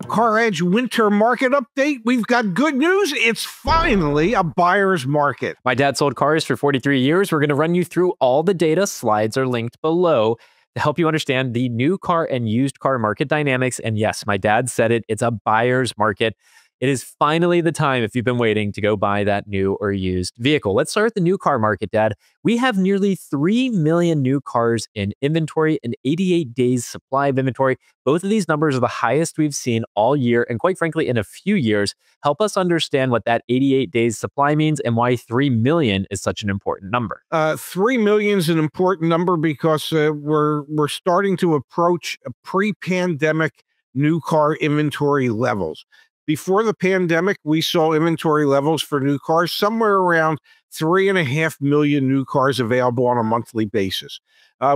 CarEdge winter market update. We've got good news. It's finally a buyer's market. My dad sold cars for 43 years. We're going to run you through all the data. Slides are linked below to help you understand the new car and used car market dynamics. And yes, my dad said it. It's a buyer's market. It is finally the time, if you've been waiting, to go buy that new or used vehicle. Let's start with the new car market, Dad. We have nearly 3 million new cars in inventory and 88 days supply of inventory. Both of these numbers are the highest we've seen all year, and quite frankly, in a few years. Help us understand what that 88 days supply means and why 3 million is such an important number. 3 million is an important number because we're starting to approach a pre-pandemic new car inventory levels. Before the pandemic, we saw inventory levels for new cars somewhere around 3.5 million new cars available on a monthly basis.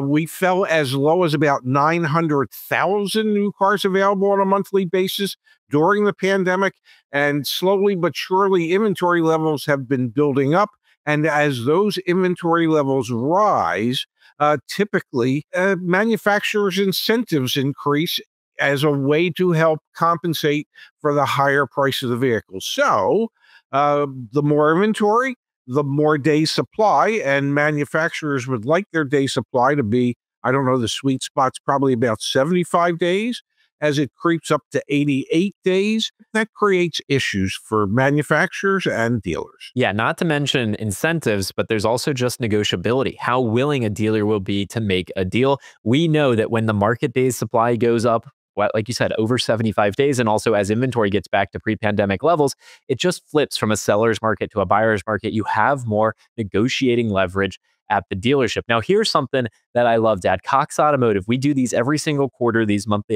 We fell as low as about 900,000 new cars available on a monthly basis during the pandemic, and slowly but surely inventory levels have been building up. And as those inventory levels rise, typically manufacturers' incentives increase as a way to help compensate for the higher price of the vehicle. So the more inventory, the more days supply, and manufacturers would like their day supply to be, I don't know, the sweet spot's probably about 75 days. As it creeps up to 88 days, that creates issues for manufacturers and dealers. Yeah, not to mention incentives, but there's also just negotiability, how willing a dealer will be to make a deal. We know that when the market days supply goes up, like you said, over 75 days, and also as inventory gets back to pre-pandemic levels, it just flips from a seller's market to a buyer's market. You have more negotiating leverage at the dealership. Now, here's something that I love, Dad. Cox Automotive, we do these every single quarter, these quarterly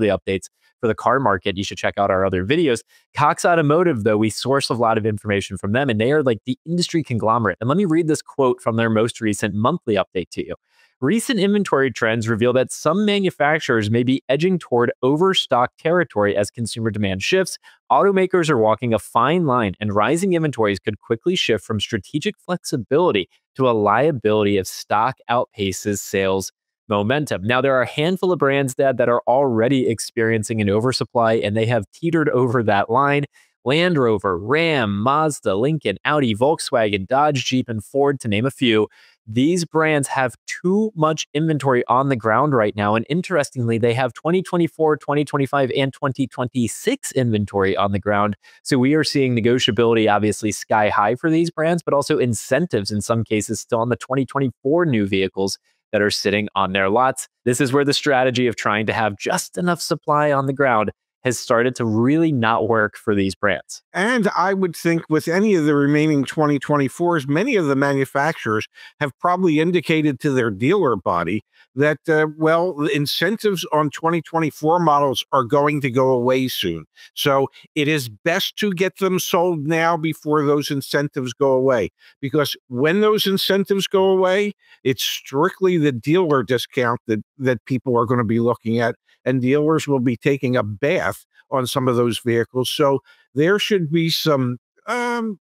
updates for the car market. You should check out our other videos. Cox Automotive, though, we source a lot of information from them, and they are like the industry conglomerate. And let me read this quote from their most recent monthly update to you. Recent inventory trends reveal that some manufacturers may be edging toward overstock territory as consumer demand shifts. Automakers are walking a fine line, and rising inventories could quickly shift from strategic flexibility to a liability if stock outpaces sales momentum. Now, there are a handful of brands, Dad, that are already experiencing an oversupply, and they have teetered over that line. Land Rover, Ram, Mazda, Lincoln, Audi, Volkswagen, Dodge, Jeep, and Ford, to name a few. These brands have too much inventory on the ground right now. And interestingly, they have 2024, 2025, and 2026 inventory on the ground. So we are seeing negotiability obviously sky high for these brands, but also incentives in some cases still on the 2024 new vehicles that are sitting on their lots. This is where the strategy of trying to have just enough supply on the ground has started to really not work for these brands. And I would think with any of the remaining 2024s, many of the manufacturers have probably indicated to their dealer body that, the incentives on 2024 models are going to go away soon. So it is best to get them sold now before those incentives go away. Because when those incentives go away, it's strictly the dealer discount that people are going to be looking at, and dealers will be taking a bath on some of those vehicles. So there should be some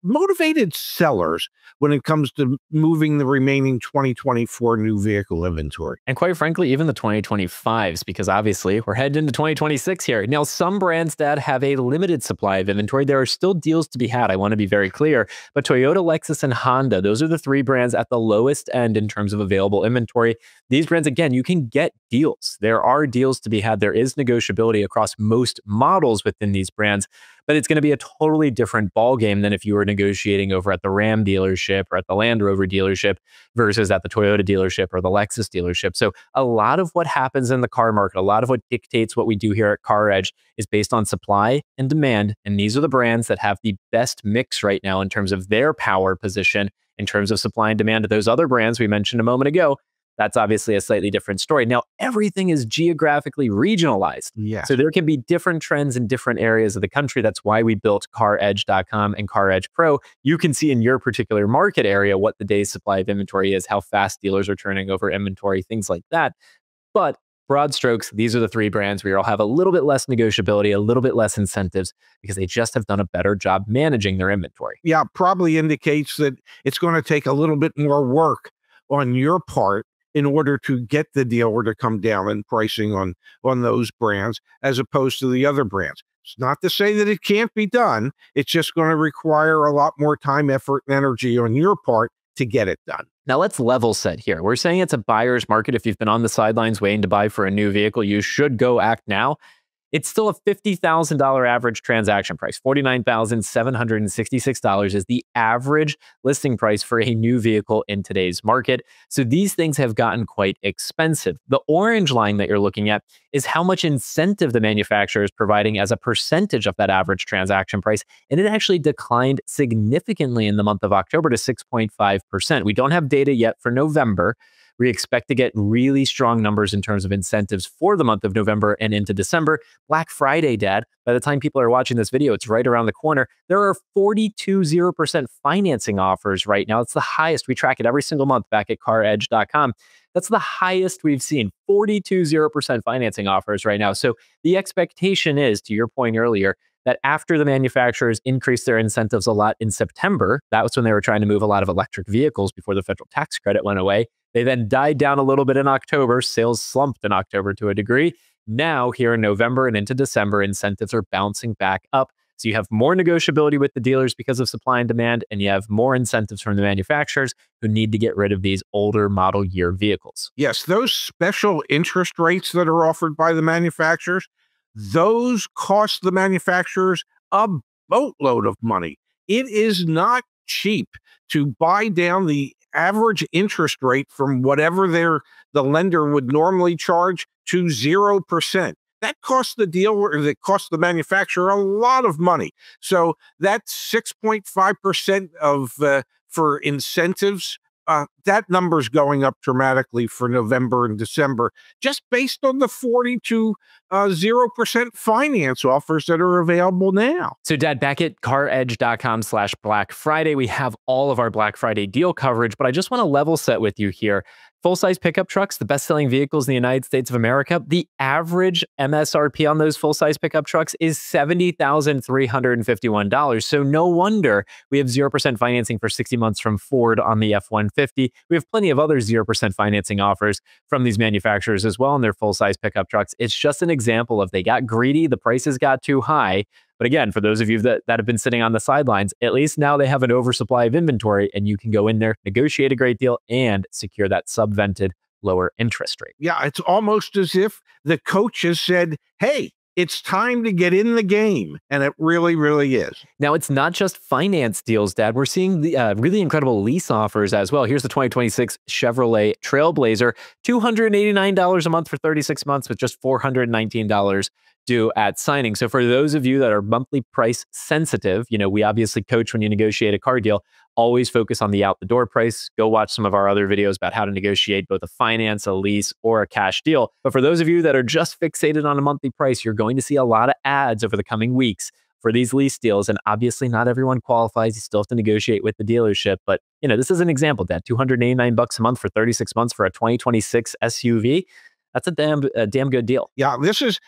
motivated sellers when it comes to moving the remaining 2024 new vehicle inventory. And quite frankly, even the 2025s, because obviously we're heading into 2026 here. Now, some brands, Dad, have a limited supply of inventory. There are still deals to be had. I want to be very clear. But Toyota, Lexus, and Honda, those are the three brands at the lowest end in terms of available inventory. These brands, again, you can get deals. There are deals to be had. There is negotiability across most models within these brands, but it's going to be a totally different ballgame than if you were negotiating over at the Ram dealership or at the Land Rover dealership versus at the Toyota dealership or the Lexus dealership. So a lot of what happens in the car market, a lot of what dictates what we do here at CarEdge is based on supply and demand. And these are the brands that have the best mix right now in terms of their power position, in terms of supply and demand. Those other brands we mentioned a moment ago, that's obviously a slightly different story. Now, everything is geographically regionalized. Yes. So there can be different trends in different areas of the country. That's why we built CarEdge.com and CarEdge Pro. You can see in your particular market area what the day's supply of inventory is, how fast dealers are turning over inventory, things like that. But broad strokes, these are the three brands where you'll have a little bit less negotiability, a little bit less incentives, because they just have done a better job managing their inventory. Yeah, probably indicates that it's going to take a little bit more work on your part in order to get the dealer to come down in pricing on those brands as opposed to the other brands. It's not to say that it can't be done. It's just going to require a lot more time, effort, and energy on your part to get it done. Now let's level set here. We're saying it's a buyer's market. If you've been on the sidelines waiting to buy for a new vehicle, you should go act now. It's still a $50,000 average transaction price. $49,766 is the average listing price for a new vehicle in today's market. So these things have gotten quite expensive. The orange line that you're looking at is how much incentive the manufacturer is providing as a percentage of that average transaction price. And it actually declined significantly in the month of October to 6.5%. We don't have data yet for November. We expect to get really strong numbers in terms of incentives for the month of November and into December. Black Friday, Dad, by the time people are watching this video, it's right around the corner. There are 42 0% financing offers right now. It's the highest. We track it every single month back at CarEdge.com. That's the highest we've seen, 42 0% financing offers right now. So the expectation is, to your point earlier, that after the manufacturers increased their incentives a lot in September, that was when they were trying to move a lot of electric vehicles before the federal tax credit went away. They then died down a little bit in October. Sales slumped in October to a degree. Now, here in November and into December, incentives are bouncing back up. So you have more negotiability with the dealers because of supply and demand, and you have more incentives from the manufacturers who need to get rid of these older model year vehicles. Yes, those special interest rates that are offered by the manufacturers, those cost the manufacturers a boatload of money. It is not cheap to buy down the average interest rate from whatever the lender would normally charge to 0%. That costs the dealer, that costs the manufacturer a lot of money. So that 6.5% of for incentives, that number's going up dramatically for November and December, just based on the 40 to 0% finance offers that are available now. So, Dad, back at caredge.com/Black Friday, we have all of our Black Friday deal coverage, but I just want to level set with you here. Full-size pickup trucks, the best-selling vehicles in the United States of America, the average MSRP on those full-size pickup trucks is $70,351. So no wonder we have 0% financing for 60 months from Ford on the F-150. We have plenty of other 0% financing offers from these manufacturers as well on their full-size pickup trucks. It's just an example of they got greedy, the prices got too high. But again, for those of you that have been sitting on the sidelines, at least now they have an oversupply of inventory and you can go in there, negotiate a great deal, and secure that subvented lower interest rate. Yeah, it's almost as if the coach has said, hey, it's time to get in the game. And it really, really is. Now, it's not just finance deals, Dad. We're seeing the really incredible lease offers as well. Here's the 2026 Chevrolet Trailblazer, $289 a month for 36 months with just $419 due at signing. So for those of you that are monthly price sensitive, we obviously coach when you negotiate a car deal. Always focus on the out the door price. Go watch some of our other videos about how to negotiate both a finance, a lease, or a cash deal. But for those of you that are just fixated on a monthly price, you're going to see a lot of ads over the coming weeks for these lease deals. And obviously not everyone qualifies. You still have to negotiate with the dealership. But this is an example, Dad. $289 a month for 36 months for a 2026 SUV. That's a damn good deal. Yeah, this is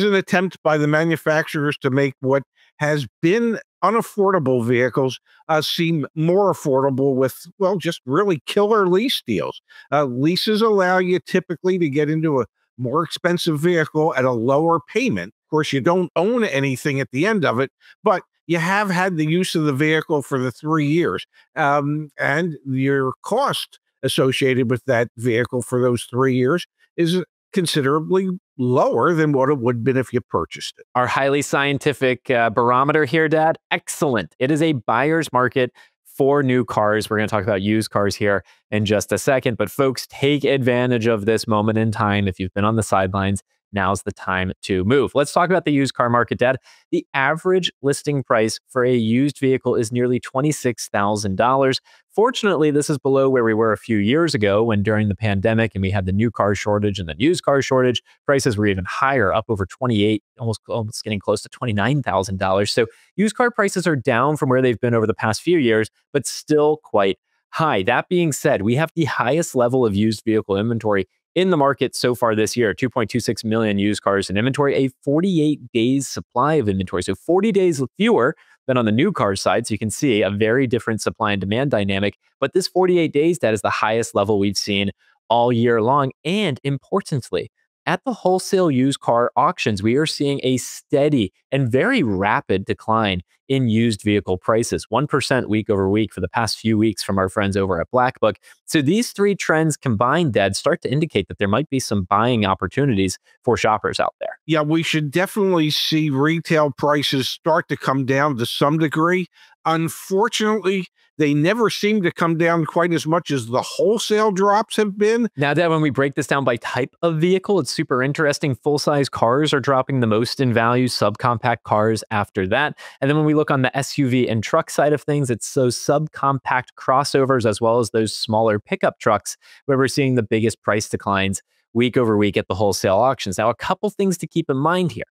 an attempt by the manufacturers to make what has been unaffordable vehicles seem more affordable with, just really killer lease deals. Leases allow you typically to get into a more expensive vehicle at a lower payment. Of course, you don't own anything at the end of it, but you have had the use of the vehicle for the 3 years, and your cost associated with that vehicle for those 3 years is considerably lower than what it would have been if you purchased it. Our highly scientific barometer here, Dad, excellent. It is a buyer's market for new cars. We're going to talk about used cars here in just a second, but folks, take advantage of this moment in time. If you've been on the sidelines, now's the time to move. Let's talk about the used car market, Dad. The average listing price for a used vehicle is nearly $26,000. Fortunately, this is below where we were a few years ago when during the pandemic and we had the new car shortage and the used car shortage, prices were even higher, up over 28, almost getting close to $29,000. So used car prices are down from where they've been over the past few years, but still quite high. That being said, we have the highest level of used vehicle inventory in the market so far this year, 2.26 million used cars in inventory, a 48 days supply of inventory. So 40 days fewer than on the new car side. So you can see a very different supply and demand dynamic. But this 48 days, that is the highest level we've seen all year long. And importantly, at the wholesale used car auctions, we are seeing a steady and very rapid decline in used vehicle prices, 1% week over week for the past few weeks from our friends over at Black Book. So these three trends combined, Dad, start to indicate that there might be some buying opportunities for shoppers out there. Yeah, we should definitely see retail prices start to come down to some degree. Unfortunately, they never seem to come down quite as much as the wholesale drops have been. Now, Dad, when we break this down by type of vehicle, it's super interesting. Full-size cars are dropping the most in value, subcompact cars after that. And then when we look on the SUV and truck side of things, it's those subcompact crossovers as well as those smaller pickup trucks where we're seeing the biggest price declines week over week at the wholesale auctions. Now, a couple things to keep in mind here.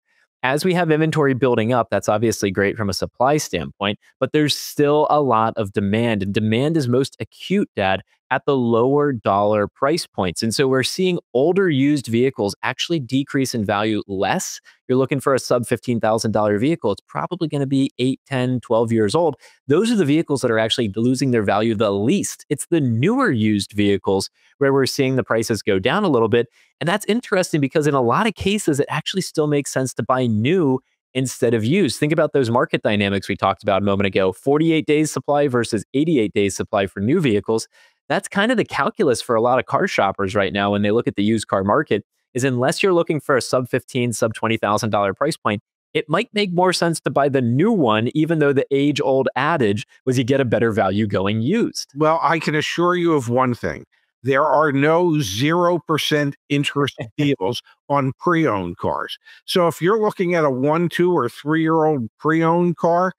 As we have inventory building up, that's obviously great from a supply standpoint, but there's still a lot of demand, and demand is most acute, Dad, at the lower dollar price points. And so we're seeing older used vehicles actually decrease in value less. You're looking for a sub $15,000 vehicle, it's probably going to be 8, 10, 12 years old. Those are the vehicles that are actually losing their value the least. It's the newer used vehicles where we're seeing the prices go down a little bit. And that's interesting because in a lot of cases, it actually still makes sense to buy new instead of used. Think about those market dynamics we talked about a moment ago, 48 days supply versus 88 days supply for new vehicles. That's kind of the calculus for a lot of car shoppers right now when they look at the used car market, is unless you're looking for a sub $15,000, sub $20,000 price point, it might make more sense to buy the new one, even though the age-old adage was you get a better value going used. Well, I can assure you of one thing. There are no 0% interest deals on pre-owned cars. So if you're looking at a 1, 2, or 3-year-old pre-owned car,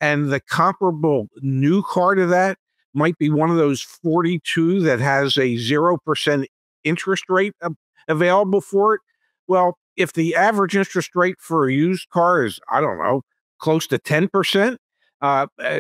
and the comparable new car to that might be one of those 42 that has a 0% interest rate available for it. Well, if the average interest rate for a used car is, I don't know, close to 10%,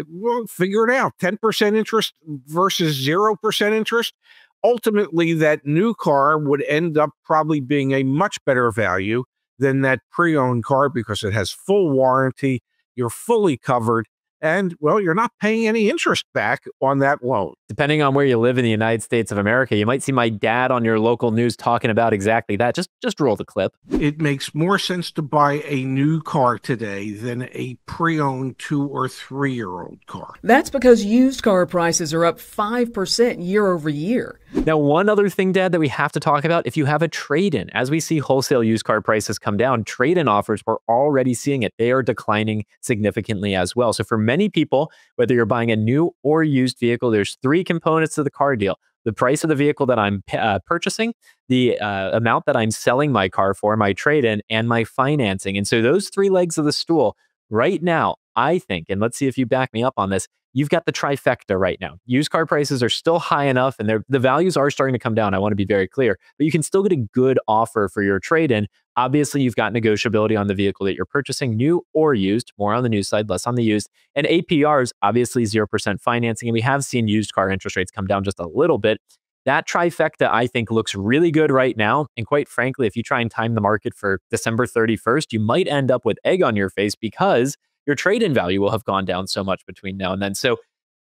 we'll figure it out. 10% interest versus 0% interest. Ultimately, that new car would end up probably being a much better value than that pre-owned car because it has full warranty, you're fully covered, and, well, you're not paying any interest back on that loan. Depending on where you live in the United States of America, you might see my dad on your local news talking about exactly that. Just roll the clip. It makes more sense to buy a new car today than a pre-owned 2 or 3-year-old car. That's because used car prices are up 5% year over year. Now, one other thing, Dad, that we have to talk about, if you have a trade-in, as we see wholesale used car prices come down, trade-in offers, we're already seeing it. They are declining significantly as well. So for many people, whether you're buying a new or used vehicle, there's three components to the car deal: the price of the vehicle that I'm purchasing, the amount that I'm selling my car for, my trade-in, and my financing. And so those three legs of the stool right now, I think, and let's see if you back me up on this, you've got the trifecta right now. Used car prices are still high enough and the values are starting to come down. I want to be very clear, but you can still get a good offer for your trade-in. Obviously, you've got negotiability on the vehicle that you're purchasing, new or used, more on the new side, less on the used. And APRs, obviously 0% financing. And we have seen used car interest rates come down just a little bit. That trifecta, I think, looks really good right now. And quite frankly, if you try and time the market for December 31st, you might end up with egg on your face because your trade-in value will have gone down so much between now and then. So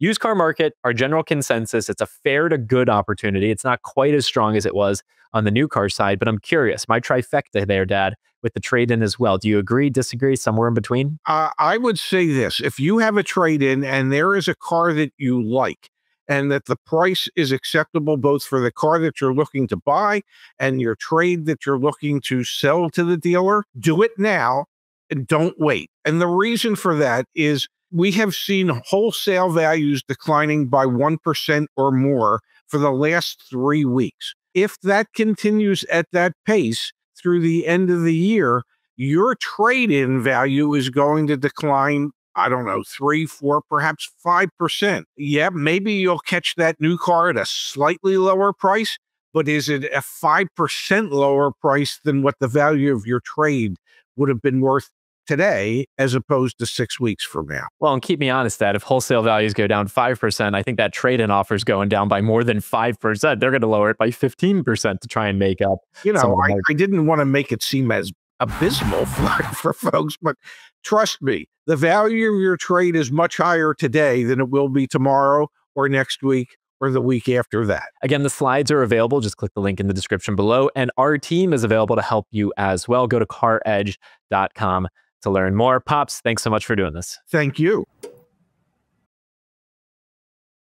used car market, our general consensus, it's a fair to good opportunity. It's not quite as strong as it was on the new car side, but I'm curious, my trifecta there, Dad, with the trade-in as well. Do you agree, disagree, somewhere in between? I would say this. If you have a trade-in and there is a car that you like and that the price is acceptable both for the car that you're looking to buy and your trade that you're looking to sell to the dealer, do it now and don't wait. And the reason for that is we have seen wholesale values declining by 1% or more for the last 3 weeks. If that continues at that pace through the end of the year, your trade-in value is going to decline, I don't know, 3, 4, perhaps 5%. Yeah, maybe you'll catch that new car at a slightly lower price, but is it a 5% lower price than what the value of your trade would have been worth today as opposed to 6 weeks from now? Well, and keep me honest, that if wholesale values go down 5%, I think that trade-in offer is going down by more than 5%. They're going to lower it by 15% to try and make up. You know, I didn't want to make it seem as abysmal for folks, but trust me, the value of your trade is much higher today than it will be tomorrow or next week or the week after that. Again, the slides are available. Just click the link in the description below. And our team is available to help you as well. Go to caredge.com to learn more. Pops, thanks so much for doing this. Thank you.